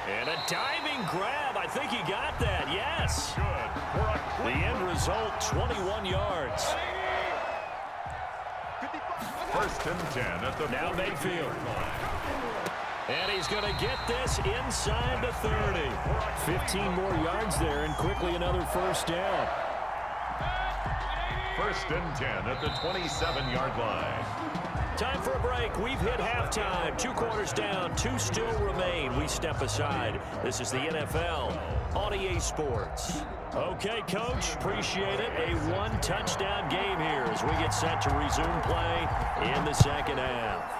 And a diving grab. I think he got that. Yes. The end result, 21 yards. First and 10 at the now Mayfield. And he's going to get this inside the 30. 15 more yards there and quickly another first down. First and 10 at the 27-yard line. Time for a break. We've hit halftime. 2 quarters down. 2 still remain. We step aside. This is the NFL on EA Sports. Okay, Coach. Appreciate it. A 1-touchdown game here as we get set to resume play in the second half.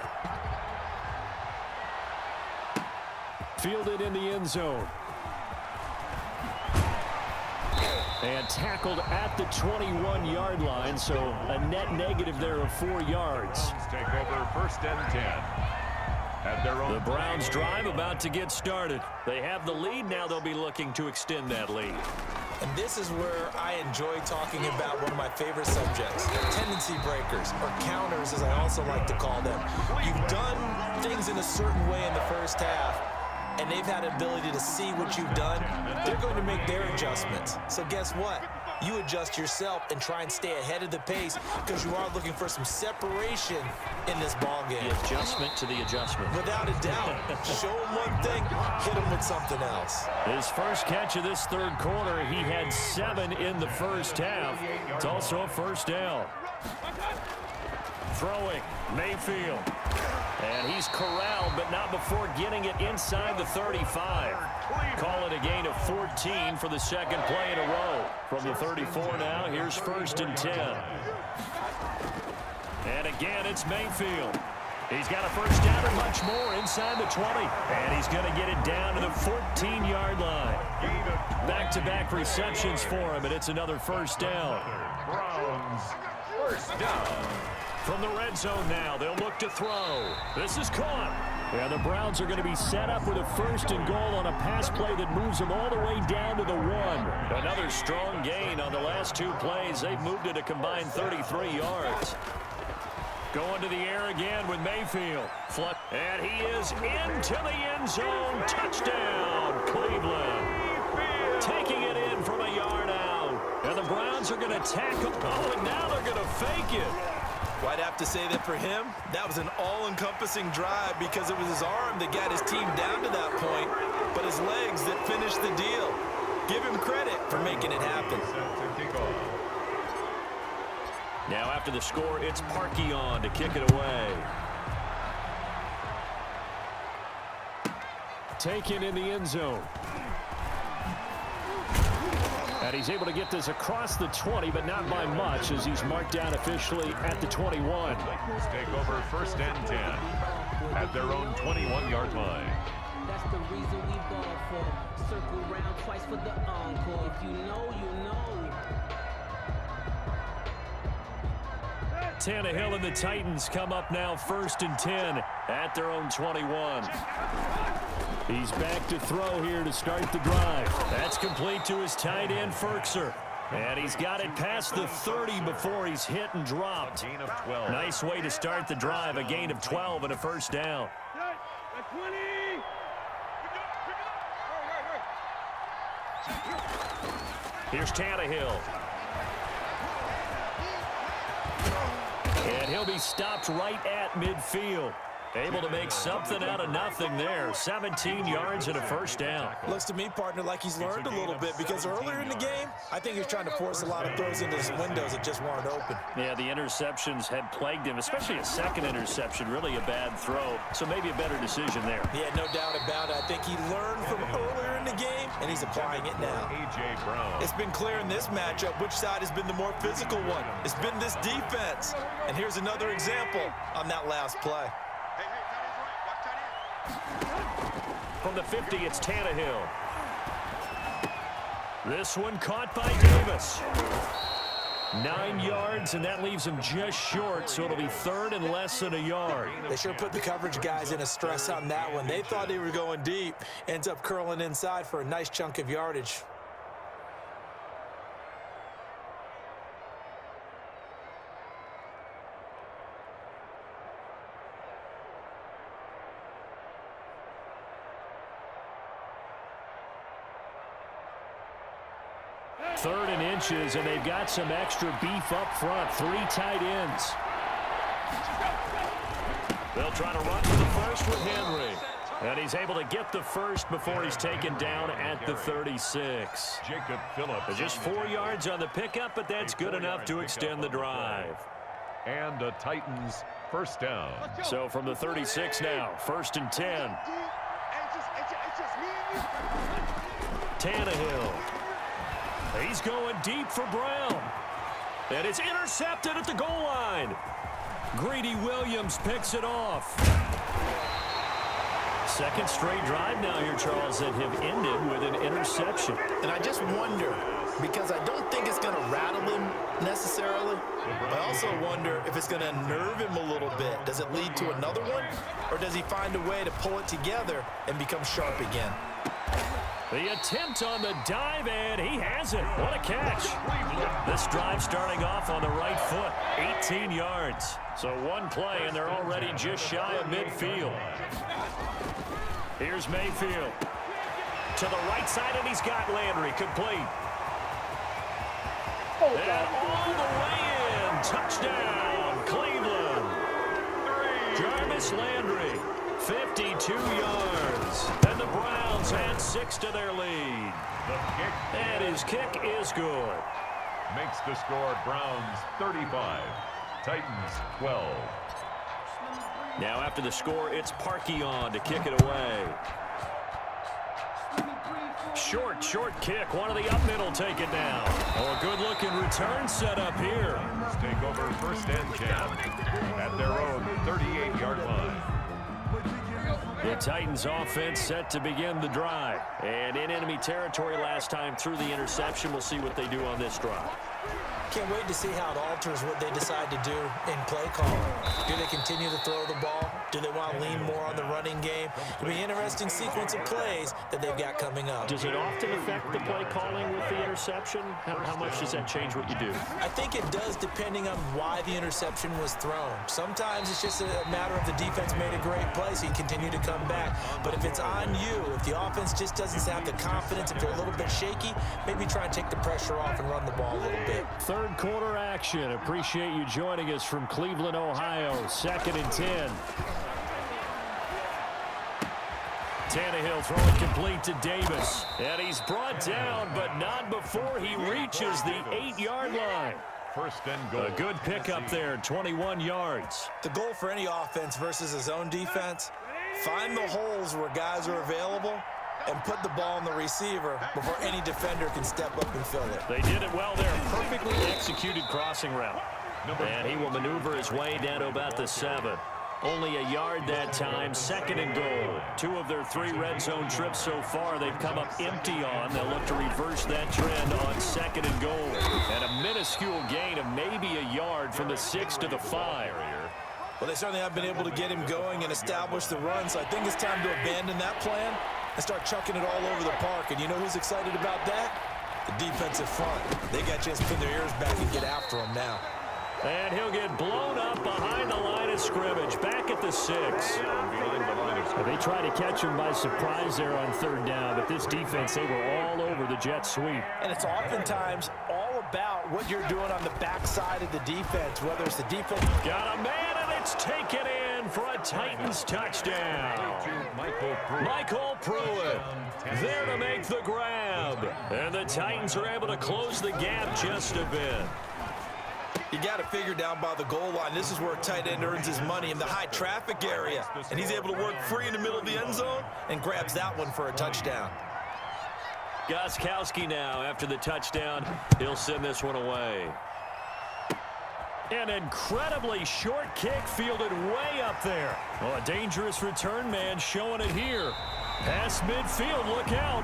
Fielded in the end zone. And tackled at the 21-yard line, so a net negative there of 4 yards. Take over first and 10. At their own. The Browns drive about to get started. They have the lead. Now they'll be looking to extend that lead. And this is where I enjoy talking about one of my favorite subjects, tendency breakers, or counters as I also like to call them. You've done things in a certain way in the first half, and they've had the ability to see what you've done. They're going to make their adjustments. So guess what? You adjust yourself and try and stay ahead of the pace because you are looking for some separation in this ball game. The adjustment to the adjustment. Without a doubt. Show him one thing, hit him with something else. His first catch of this third quarter, he had 7 in the first half. It's also a first down. Throwing, Mayfield. And he's corralled, but not before getting it inside the 35. Call it a gain of 14 for the second play in a row. From the 34 now, here's first and 10. And again, it's Mayfield. He's got a first down and much more inside the 20. And he's going to get it down to the 14-yard line. Back-to-back receptions for him, and it's another first down. Browns, first down. From the red zone now, they'll look to throw. This is caught. Yeah, the Browns are going to be set up with a first and goal on a pass play that moves them all the way down to the 1. Another strong gain on the last 2 plays. They've moved it a combined 33 yards. Going to the air again with Mayfield. And he is into the end zone. Touchdown, Cleveland. Taking it in from a yard out. And the Browns are going to tackle. Oh, and now they're going to fake it. Well, I'd have to say that for him, that was an all-encompassing drive because it was his arm that got his team down to that point, but his legs that finished the deal. Give him credit for making it happen. Now after the score, it's Parkey on to kick it away. Taken in the end zone. And he's able to get this across the 20, but not by much as he's marked down officially at the 21. Take over first and 10 at their own 21-yard line. That's the reason we ball for. Circle round twice for the encore. If you know, you know. Tannehill and the Titans come up now first and 10 at their own 21. He's back to throw here to start the drive. That's complete to his tight end, Ferkser. And he's got it past the 30 before he's hit and dropped. Nice way to start the drive, a gain of 12 and a first down. Here's Tannehill. And he'll be stopped right at midfield. Able to make something out of nothing there. 17 yards and a first down. Looks to me, partner, like he's learned a little bit because earlier in the game, I think he was trying to force a lot of throws into his windows that just weren't open. Yeah, the interceptions had plagued him, especially a second interception, really a bad throw. So maybe a better decision there. Yeah, no doubt about it. I think he learned from earlier in the game, and he's applying it now. A.J. Brown. It's been clear in this matchup which side has been the more physical one. It's been this defense. And here's another example on that last play. From the 50, it's Tannehill. This one caught by Davis. 9 yards, and that leaves him just short, so it'll be third and less than a yard. They sure put the coverage guys in a stress on that one. They thought they were going deep. Ends up curling inside for a nice chunk of yardage. 3rd and inches, and they've got some extra beef up front. 3 tight ends. They'll try to run for the first with Henry. And he's able to get the first before he's taken down at the 36. Jacob Phillips. Just 4 yards on the pickup, but that's good enough to extend the drive. And the Titans first down. So from the 36 now, 1st and 10. Tannehill. He's going deep for Brown. And it's intercepted at the goal line. Greedy Williams picks it off. 2nd straight drive now here, Charles, that have ended with an interception. And I just wonder, because I don't think it's going to rattle him necessarily, but I also wonder if it's going to nerve him a little bit. Does it lead to another one, or does he find a way to pull it together and become sharp again? The attempt on the dive, and he has it. What a catch. This drive starting off on the right foot, 18 yards. So 1 play, and they're already just shy of midfield. Here's Mayfield. To the right side, and he's got Landry complete. And all the way in. Touchdown, Cleveland. Jarvis Landry, 52 yards. And the Browns add 6 to their lead. And his kick is good. Makes the score Browns 35, Titans 12. Now after the score, it's Parkey on to kick it away. Short kick. One of the up middle take it down. Oh, a good-looking return set up here. Take over 1st and 10 at their own 38-yard line. The Titans offense set to begin the drive. And in enemy territory last time through the interception. We'll see what they do on this drive. Can't wait to see how it alters what they decide to do in play calling. Do they continue to throw the ball? Do they want to lean more on the running game? It'll be an interesting sequence of plays that they've got coming up. Does it often affect the play calling with the interception? How much does that change what you do? I think it does, depending on why the interception was thrown. Sometimes it's just a matter of the defense made a great play, so you continue to come back. But if it's on you, if the offense just doesn't have the confidence, if they're a little bit shaky, maybe try and take the pressure off and run the ball a little bit. 3rd quarter action. Appreciate you joining us from Cleveland, Ohio. 2nd and 10. Tannehill throwing complete to Davis. And he's brought down, but not before he reaches the 8-yard line. 1st and goal. A good pickup there, 21 yards. The goal for any offense versus his own defense, find the holes where guys are available and put the ball on the receiver before any defender can step up and fill it. They did it well there. Perfectly executed crossing route. And he will maneuver his way down to about the 7. Only a yard that time. 2nd and goal. 2 of their 3 red zone trips so far they've come up empty on. They'll look to reverse that trend on 2nd and goal. And a minuscule gain of maybe a yard from the 6 to the 5. Well, they certainly have been able to get him going and establish the run, so I think it's time to abandon that plan and start chucking it all over the park. And you know who's excited about that? The defensive front. They got a chance to pin their ears back and get after him now. And he'll get blown up behind the line of scrimmage. Back at the 6. They tried to catch him by surprise there on 3rd down, but this defense, they were all over the jet sweep. And it's oftentimes all about what you're doing on the backside of the defense, whether it's the defense. Got a man, and it's taken in for a Titans touchdown. Michael Pruitt there to make the grab. And the Titans are able to close the gap just a bit. You got to figure down by the goal line. This is where a tight end earns his money, in the high traffic area. And he's able to work free in the middle of the end zone and grabs that one for a touchdown. Gostkowski now, after the touchdown, he'll send this one away. An incredibly short kick fielded way up there. Oh, a dangerous return man showing it here. Past midfield, look out.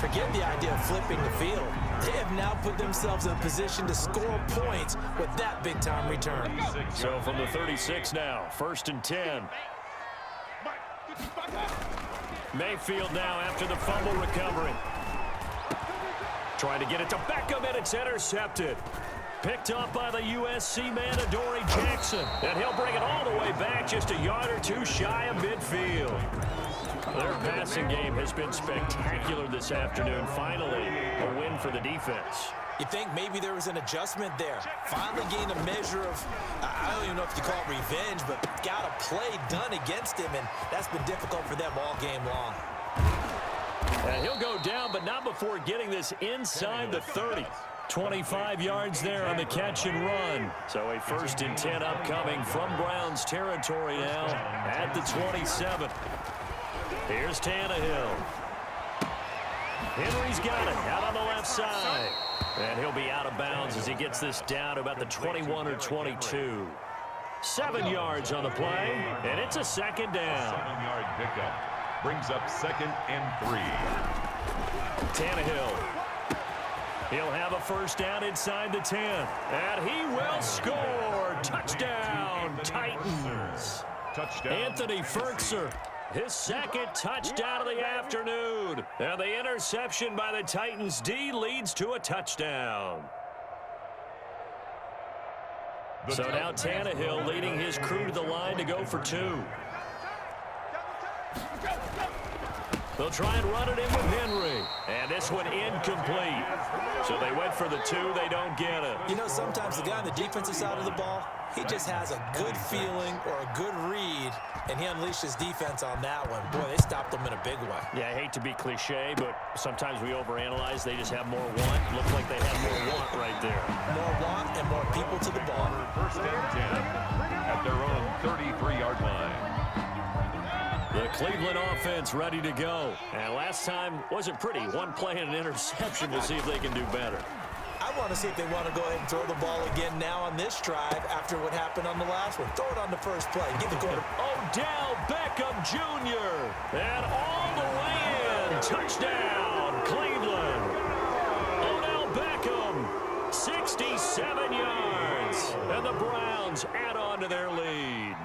Forget the idea of flipping the field. They have now put themselves in a position to score points with that big-time return. So from the 36 now, 1st and 10. Mayfield now after the fumble recovery. Trying to get it to Beckham, and it's intercepted. Picked up by the USC man, Adoree Jackson. And he'll bring it all the way back, just a yard or 2 shy of midfield. Their passing game has been spectacular this afternoon. Finally, a win for the defense. You think maybe there was an adjustment there. Finally gained a measure of, I don't even know if you call it revenge, but got a play done against him, and that's been difficult for them all game long. And he'll go down, but not before getting this inside the 30. 25 yards there on the catch and run. So a 1st and 10 upcoming from Browns territory now at the 27. Here's Tannehill. Henry's got it out on the left side. And he'll be out of bounds as he gets this down to about the 21 or 22. 7 yards on the play, and it's a 2nd down. 7-yard pickup brings up 2nd and 3. Tannehill. He'll have a 1st down inside the 10. And he will score. Touchdown, Titans. Touchdown. Anthony Ferkser. His 2nd touchdown of the afternoon. And the interception by the Titans D leads to a touchdown. So now Tannehill leading his crew to the line to go for 2. They'll try and run it in with Henry. And this one incomplete. So they went for the 2. They don't get it. You know, sometimes the guy on the defensive side of the ball, he just has a good feeling or a good read, and he unleashed his defense on that one. Boy, they stopped him in a big way. Yeah, I hate to be cliche, but sometimes we overanalyze. They just have more want. Looked like they had more want right there. More want and more people to the ball. 1st and 10 at their own 33-yard line. The Cleveland offense ready to go. And last time wasn't pretty. One play and an interception. We'll see if they can do better. I want to see if they want to go ahead and throw the ball again now on this drive after what happened on the last one. Throw it on the first play. Give the quarter. Odell Beckham Jr. And all the way in. Touchdown, Cleveland. Odell Beckham, 67 yards. And the Browns add on to their lead.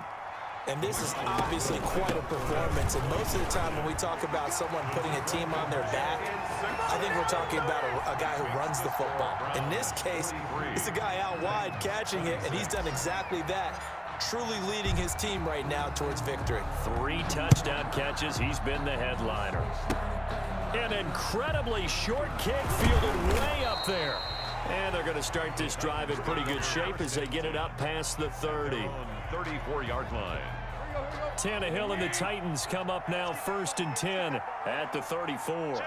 And this is obviously quite a performance. And most of the time when we talk about someone putting a team on their back, I think we're talking about a guy who runs the football. In this case, it's a guy out wide catching it, and he's done exactly that, truly leading his team right now towards victory. 3 touchdown catches. He's been the headliner. An incredibly short kick fielded way up there. And they're going to start this drive in pretty good shape as they get it up past the 30. 34-yard line. Tannehill and the Titans come up now 1st and 10 at the 34.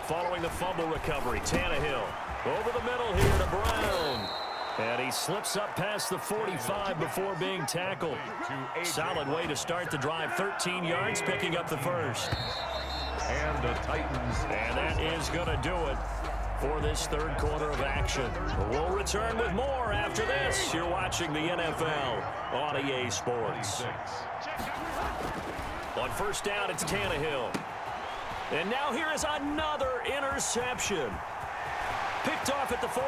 Following the fumble recovery, Tannehill over the middle here to Brown. And he slips up past the 45 before being tackled. Solid way to start the drive. 13 yards, picking up the 1st. And the Titans. And that is going to do it for this 3rd quarter of action. We'll return with more after this. You're watching the NFL on EA Sports. On 1st down, it's Tannehill. And now here is another interception. Picked off at the 48.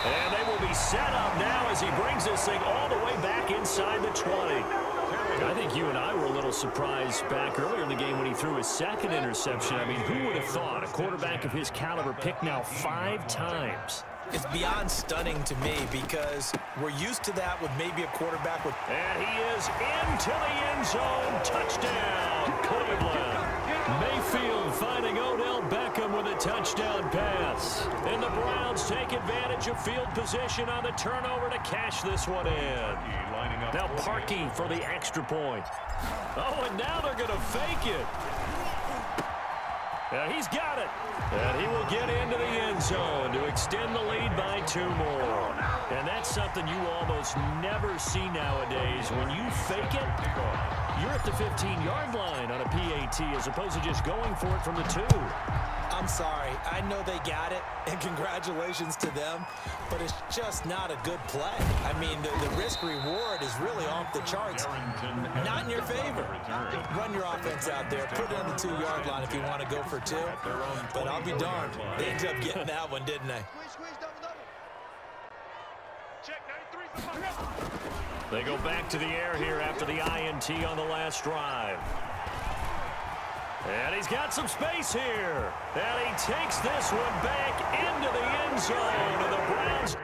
And they will be set up now as he brings this thing all the way back inside the 20. I think you and I were a little surprised back earlier in the game when he threw his 2nd interception. I mean, who would have thought a quarterback of his caliber picked now 5 times? It's beyond stunning to me because we're used to that with maybe a quarterback with... And he is into the end zone. Touchdown, Cleveland. Mayfield finding Odell Beckham with a touchdown pass. And the Browns take advantage of field position on the turnover to cash this one in. Now Parkey for the extra point. Oh, and now they're going to fake it. And he's got it. And he will get into the end zone to extend the lead by 2 more. And that's something you almost never see nowadays. When you fake it, you're at the 15-yard line on a PAT as opposed to just going for it from the 2. I'm sorry. I know they got it, and congratulations to them, but it's just not a good play. I mean, the risk-reward is really off the charts. Not in your favor. Run your offense out there. Put it on the 2-yard line if you want to go for 2. But I'll be darned. They ended up getting that one, didn't they? They go back to the air here after the INT on the last drive. And he's got some space here. And he takes this one back into the end zone. And the Browns